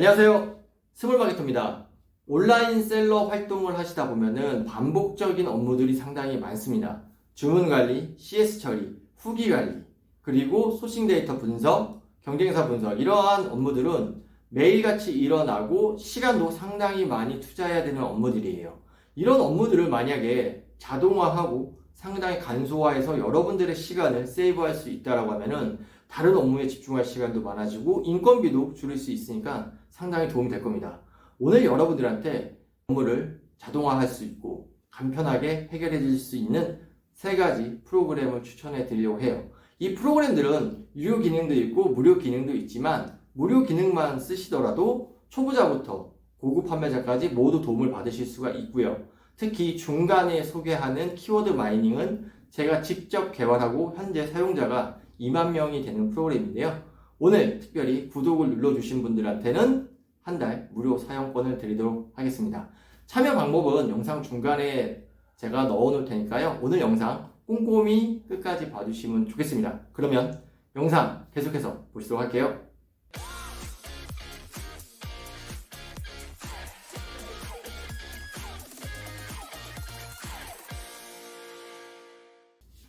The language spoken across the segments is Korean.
안녕하세요. 스몰마케터입니다. 온라인 셀러 활동을 하시다 보면은 반복적인 업무들이 상당히 많습니다. 주문 관리, CS 처리, 후기 관리, 그리고 소싱 데이터 분석, 경쟁사 분석, 이러한 업무들은 매일같이 일어나고 시간도 상당히 많이 투자해야 되는 업무들이에요. 이런 업무들을 만약에 자동화하고 상당히 간소화해서 여러분들의 시간을 세이브할 수 있다라고 하면은 다른 업무에 집중할 시간도 많아지고 인건비도 줄일 수 있으니까 상당히 도움이 될 겁니다. 오늘 여러분들한테 업무를 자동화할 수 있고 간편하게 해결해 줄 수 있는 세 가지 프로그램을 추천해 드리려고 해요. 이 프로그램들은 유료 기능도 있고 무료 기능도 있지만 무료 기능만 쓰시더라도 초보자부터 고급 판매자까지 모두 도움을 받으실 수가 있고요. 특히 중간에 소개하는 키워드 마이닝은 제가 직접 개발하고 현재 사용자가 2만 명이 되는 프로그램인데요. 오늘 특별히 구독을 눌러주신 분들한테는 한 달 무료 사용권을 드리도록 하겠습니다. 참여 방법은 영상 중간에 제가 넣어 놓을 테니까요. 오늘 영상 꼼꼼히 끝까지 봐주시면 좋겠습니다. 그러면 영상 계속해서 보시도록 할게요.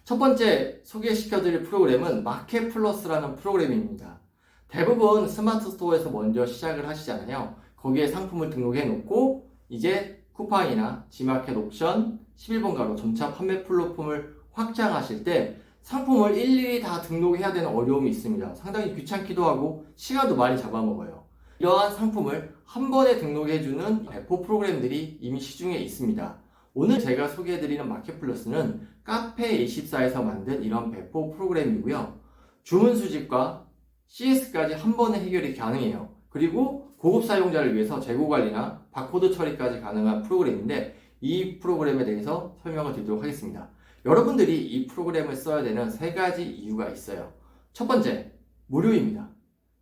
첫 번째 소개시켜드릴 프로그램은 마켓플러스라는 프로그램입니다. 대부분 스마트 스토어에서 먼저 시작을 하시잖아요. 거기에 상품을 등록해 놓고 이제 쿠팡이나 지마켓 옵션, 11번 가로 점차 판매 플랫폼을 확장하실 때 상품을 일일이 다 등록해야 되는 어려움이 있습니다. 상당히 귀찮기도 하고 시간도 많이 잡아먹어요. 이러한 상품을 한 번에 등록해주는 배포 프로그램들이 이미 시중에 있습니다. 오늘 제가 소개해드리는 마켓플러스는 카페24에서 만든 이런 배포 프로그램이고요. 주문 수집과 CS까지 한 번에 해결이 가능해요. 그리고 고급 사용자를 위해서 재고 관리나 바코드 처리까지 가능한 프로그램인데 이 프로그램에 대해서 설명을 드리도록 하겠습니다. 여러분들이 이 프로그램을 써야 되는 세 가지 이유가 있어요. 첫 번째, 무료입니다.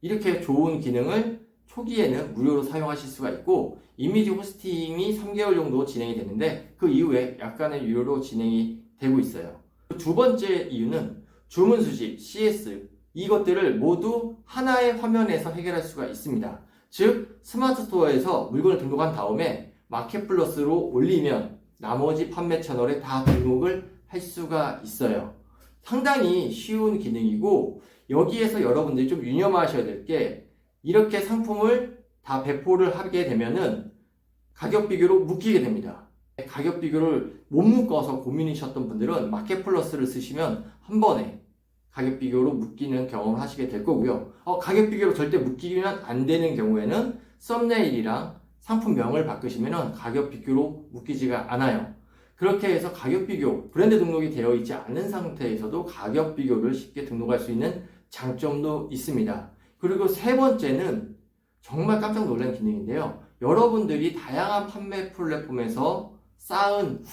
이렇게 좋은 기능을 초기에는 무료로 사용하실 수가 있고 이미지 호스팅이 3개월 정도 진행이 되는데 그 이후에 약간의 유료로 진행이 되고 있어요. 두 번째 이유는 주문 수집, CS 이것들을 모두 하나의 화면에서 해결할 수가 있습니다. 즉 스마트 스토어에서 물건을 등록한 다음에 마켓플러스로 올리면 나머지 판매 채널에 다 등록을 할 수가 있어요. 상당히 쉬운 기능이고 여기에서 여러분들이 좀 유념하셔야 될 게 이렇게 상품을 다 배포를 하게 되면은 가격 비교로 묶이게 됩니다. 가격 비교를 못 묶어서 고민이셨던 분들은 마켓플러스를 쓰시면 한 번에 가격 비교로 묶이는 경험을 하시게 될 거고요. 가격 비교로 절대 묶이면 안 되는 경우에는 썸네일이랑 상품명을 바꾸시면 가격 비교로 묶이지가 않아요. 그렇게 해서 가격 비교, 브랜드 등록이 되어 있지 않은 상태에서도 가격 비교를 쉽게 등록할 수 있는 장점도 있습니다. 그리고 세 번째는 정말 깜짝 놀란 기능인데요. 여러분들이 다양한 판매 플랫폼에서 쌓은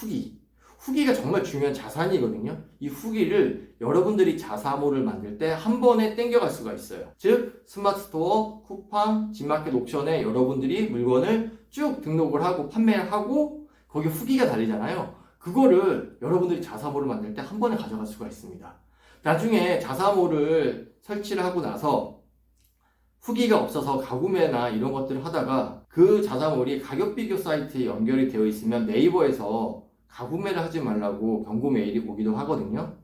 후기가 정말 중요한 자산이거든요. 이 후기를 여러분들이 자사모를 만들 때 한 번에 땡겨갈 수가 있어요. 즉 스마트 스토어, 쿠팡, 지마켓 옥션에 여러분들이 물건을 쭉 등록을 하고 판매를 하고 거기 후기가 달리잖아요. 그거를 여러분들이 자사모를 만들 때 한 번에 가져갈 수가 있습니다. 나중에 자사모를 설치를 하고 나서 후기가 없어서 가구매나 이런 것들을 하다가 그 자사몰이 가격 비교 사이트에 연결이 되어 있으면 네이버에서 가구매를 하지 말라고 경고 메일이 오기도 하거든요.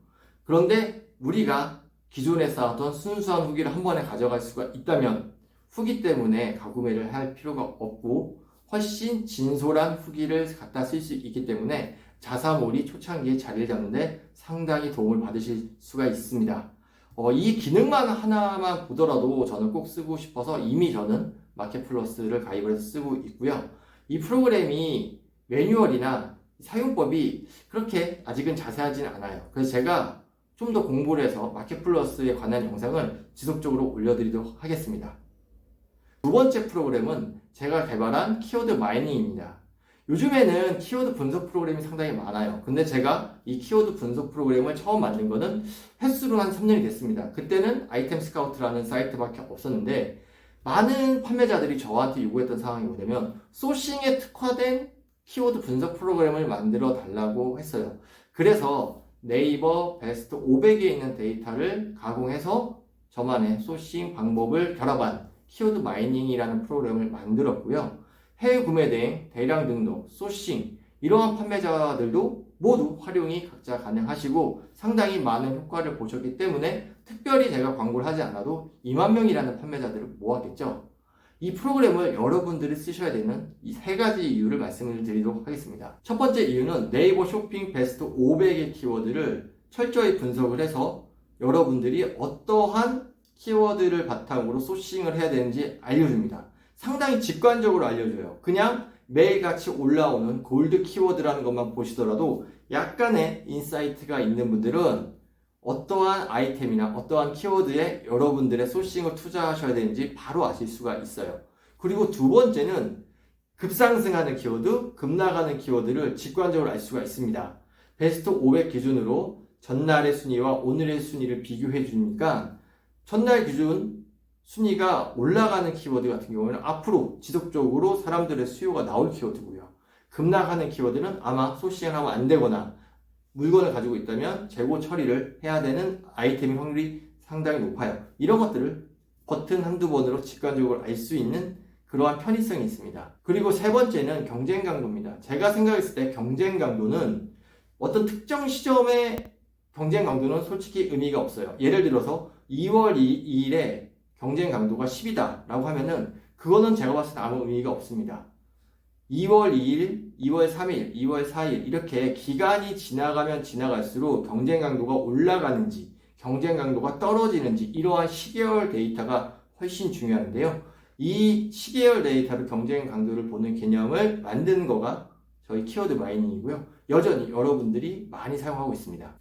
그런데 우리가 기존에 쌓았던 순수한 후기를 한 번에 가져갈 수가 있다면 후기 때문에 가구매를 할 필요가 없고 훨씬 진솔한 후기를 갖다 쓸 수 있기 때문에 자사몰이 초창기에 자리를 잡는데 상당히 도움을 받으실 수가 있습니다. 이 기능만 하나만 보더라도 저는 꼭 쓰고 싶어서 이미 저는 마켓플러스를 가입을 해서 쓰고 있고요. 이 프로그램이 매뉴얼이나 사용법이 그렇게 아직은 자세하지는 않아요. 그래서 제가 좀 더 공부를 해서 마켓플러스에 관한 영상을 지속적으로 올려드리도록 하겠습니다. 두 번째 프로그램은 제가 개발한 키워드 마이닝입니다. 요즘에는 키워드 분석 프로그램이 상당히 많아요. 근데 제가 이 키워드 분석 프로그램을 처음 만든 거는 횟수로 한 3년이 됐습니다. 그때는 아이템 스카우트라는 사이트밖에 없었는데 많은 판매자들이 저한테 요구했던 상황이 뭐냐면 소싱에 특화된 키워드 분석 프로그램을 만들어 달라고 했어요. 그래서 네이버 베스트 500에 있는 데이터를 가공해서 저만의 소싱 방법을 결합한 키워드 마이닝이라는 프로그램을 만들었고요. 해외 구매 대행, 대량 등록, 소싱 이러한 판매자들도 모두 활용이 각자 가능하시고 상당히 많은 효과를 보셨기 때문에 특별히 제가 광고를 하지 않아도 2만 명이라는 판매자들을 모았겠죠. 이 프로그램을 여러분들이 쓰셔야 되는 이 세 가지 이유를 말씀을 드리도록 하겠습니다. 첫 번째 이유는 네이버 쇼핑 베스트 500의 키워드를 철저히 분석을 해서 여러분들이 어떠한 키워드를 바탕으로 소싱을 해야 되는지 알려줍니다. 상당히 직관적으로 알려줘요. 그냥 매일같이 올라오는 골드 키워드라는 것만 보시더라도 약간의 인사이트가 있는 분들은 어떠한 아이템이나 어떠한 키워드에 여러분들의 소싱을 투자하셔야 되는지 바로 아실 수가 있어요. 그리고 두 번째는 급상승하는 키워드, 급나가는 키워드를 직관적으로 알 수가 있습니다. 베스트 500 기준으로 전날의 순위와 오늘의 순위를 비교해 주니까 전날 기준 순위가 올라가는 키워드 같은 경우는 앞으로 지속적으로 사람들의 수요가 나올 키워드고요. 급나가는 키워드는 아마 소싱을 하면 안 되거나 물건을 가지고 있다면 재고 처리를 해야 되는 아이템의 확률이 상당히 높아요. 이런 것들을 버튼 한두 번으로 직관적으로 알 수 있는 그러한 편의성이 있습니다. 그리고 세 번째는 경쟁 강도입니다. 제가 생각했을 때 경쟁 강도는 어떤 특정 시점의 경쟁 강도는 솔직히 의미가 없어요. 예를 들어서 2월 2일에 경쟁 강도가 10이다 라고 하면은 그거는 제가 봤을 때 아무 의미가 없습니다. 2월 2일, 2월 3일, 2월 4일 이렇게 기간이 지나가면 지나갈수록 경쟁 강도가 올라가는지 경쟁 강도가 떨어지는지 이러한 시계열 데이터가 훨씬 중요한데요. 이 시계열 데이터로 경쟁 강도를 보는 개념을 만든 거가 저희 키워드 마이닝이고요. 여전히 여러분들이 많이 사용하고 있습니다.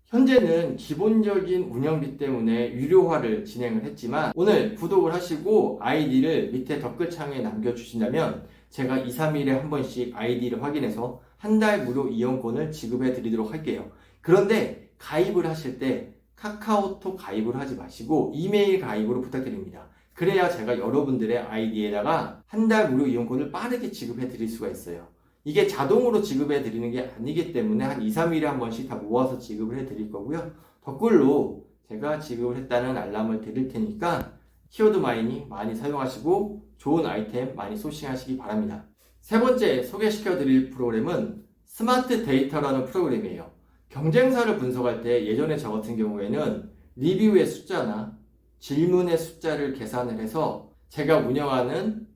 현재는 기본적인 운영비 때문에 유료화를 진행을 했지만 오늘 구독을 하시고 아이디를 밑에 댓글창에 남겨주신다면 제가 2, 3일에 한 번씩 아이디를 확인해서 한 달 무료 이용권을 지급해 드리도록 할게요. 그런데 가입을 하실 때 카카오톡 가입을 하지 마시고 이메일 가입으로 부탁드립니다. 그래야 제가 여러분들의 아이디에다가 한 달 무료 이용권을 빠르게 지급해 드릴 수가 있어요. 이게 자동으로 지급해 드리는 게 아니기 때문에 한 2, 3일에 한 번씩 다 모아서 지급을 해 드릴 거고요. 댓글로 제가 지급을 했다는 알람을 드릴 테니까 키워드 마이닝 많이 사용하시고 좋은 아이템 많이 소싱하시기 바랍니다. 세 번째 소개시켜 드릴 프로그램은 스마트 데이터라는 프로그램이에요. 경쟁사를 분석할 때 예전에 저 같은 경우에는 리뷰의 숫자나 질문의 숫자를 계산을 해서 제가 운영하는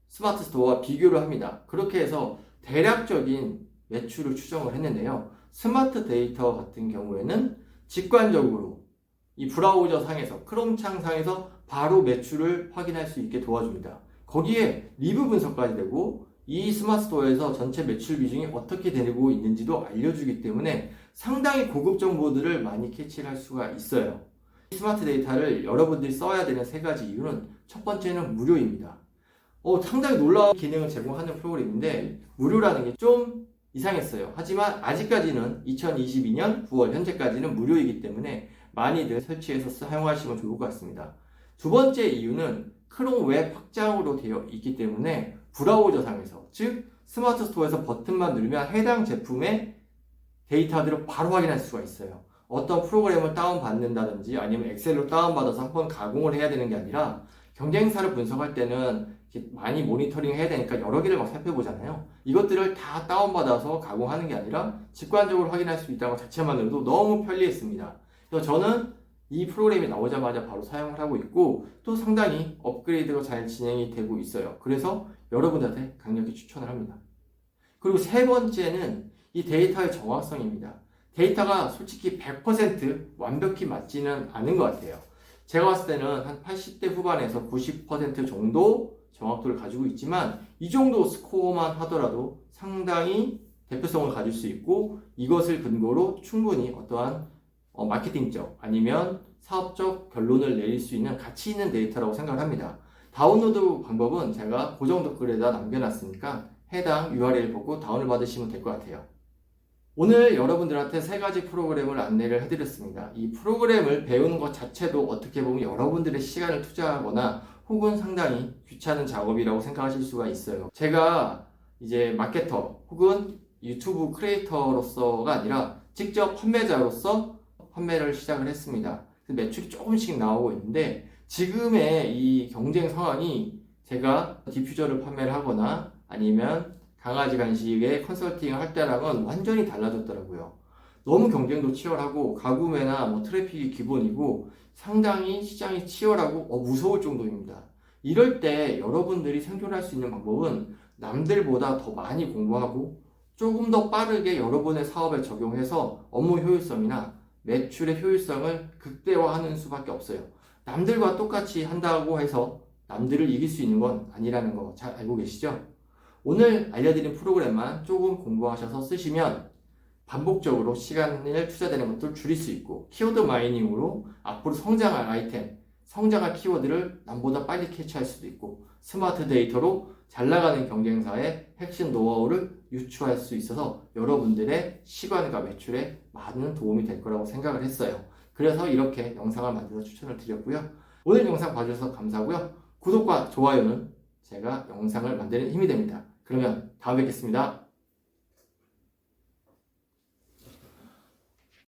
스마트 스토어와 비교를 합니다. 그렇게 해서 대략적인 매출을 추정을 했는데요. 스마트 데이터 같은 경우에는 직관적으로 이 브라우저 상에서 크롬 창상에서 바로 매출을 확인할 수 있게 도와줍니다. 거기에 리뷰 분석까지 되고 이 스마트 스토어에서 전체 매출 비중이 어떻게 되고 있는지도 알려주기 때문에 상당히 고급 정보들을 많이 캐치를 할 수가 있어요. 이 스마트 데이터를 여러분들이 써야 되는 세 가지 이유는 첫 번째는 무료입니다. 상당히 놀라운 기능을 제공하는 프로그램인데 무료라는 게 좀 이상했어요. 하지만 아직까지는 2022년 9월 현재까지는 무료이기 때문에 많이들 설치해서 사용하시면 좋을 것 같습니다. 두 번째 이유는 크롬 웹 확장으로 되어 있기 때문에 브라우저 상에서 즉 스마트 스토어에서 버튼만 누르면 해당 제품의 데이터들을 바로 확인할 수가 있어요. 어떤 프로그램을 다운받는다든지 아니면 엑셀로 다운받아서 한번 가공을 해야 되는 게 아니라 경쟁사를 분석할 때는 많이 모니터링 해야 되니까 여러 개를 막 살펴보잖아요. 이것들을 다 다운받아서 가공하는 게 아니라 직관적으로 확인할 수 있다는 것 자체만으로도 너무 편리했습니다. 그래서 저는 이 프로그램이 나오자마자 바로 사용을 하고 있고 또 상당히 업그레이드가 잘 진행이 되고 있어요. 그래서 여러분들한테 강력히 추천을 합니다. 그리고 세 번째는 이 데이터의 정확성입니다. 데이터가 솔직히 100% 완벽히 맞지는 않은 것 같아요. 제가 봤을 때는 한 80대 후반에서 90% 정도 정확도를 가지고 있지만 이 정도 스코어만 하더라도 상당히 대표성을 가질 수 있고 이것을 근거로 충분히 어떠한 마케팅적 아니면 사업적 결론을 내릴 수 있는 가치 있는 데이터라고 생각을 합니다. 다운로드 방법은 제가 고정 댓글에다 남겨놨으니까 해당 URL 보고 다운을 받으시면 될 것 같아요. 오늘 여러분들한테 세 가지 프로그램을 안내를 해드렸습니다. 이 프로그램을 배우는 것 자체도 어떻게 보면 여러분들의 시간을 투자하거나 혹은 상당히 귀찮은 작업이라고 생각하실 수가 있어요. 제가 이제 마케터 혹은 유튜브 크리에이터로서가 아니라 직접 판매자로서 판매를 시작을 했습니다. 매출이 조금씩 나오고 있는데 지금의 이 경쟁 상황이 제가 디퓨저를 판매를 하거나 아니면 강아지 간식의 컨설팅을 할 때랑은 완전히 달라졌더라고요. 너무 경쟁도 치열하고 가구매나 뭐 트래픽이 기본이고 상당히 시장이 치열하고 무서울 정도입니다. 이럴 때 여러분들이 생존할 수 있는 방법은 남들보다 더 많이 공부하고 조금 더 빠르게 여러분의 사업에 적용해서 업무 효율성이나 매출의 효율성을 극대화하는 수밖에 없어요. 남들과 똑같이 한다고 해서 남들을 이길 수 있는 건 아니라는 거 잘 알고 계시죠? 오늘 알려드린 프로그램만 조금 공부하셔서 쓰시면 반복적으로 시간을 투자되는 것들을 줄일 수 있고 키워드 마이닝으로 앞으로 성장할 아이템, 성장할 키워드를 남보다 빨리 캐치할 수도 있고 스마트 데이터로 잘 나가는 경쟁사의 핵심 노하우를 유추할 수 있어서 여러분들의 시간과 매출에 많은 도움이 될 거라고 생각을 했어요. 그래서 이렇게 영상을 만들어서 추천을 드렸고요. 오늘 영상 봐주셔서 감사하고요. 구독과 좋아요는 제가 영상을 만드는 힘이 됩니다. 그러면 다음에 뵙겠습니다.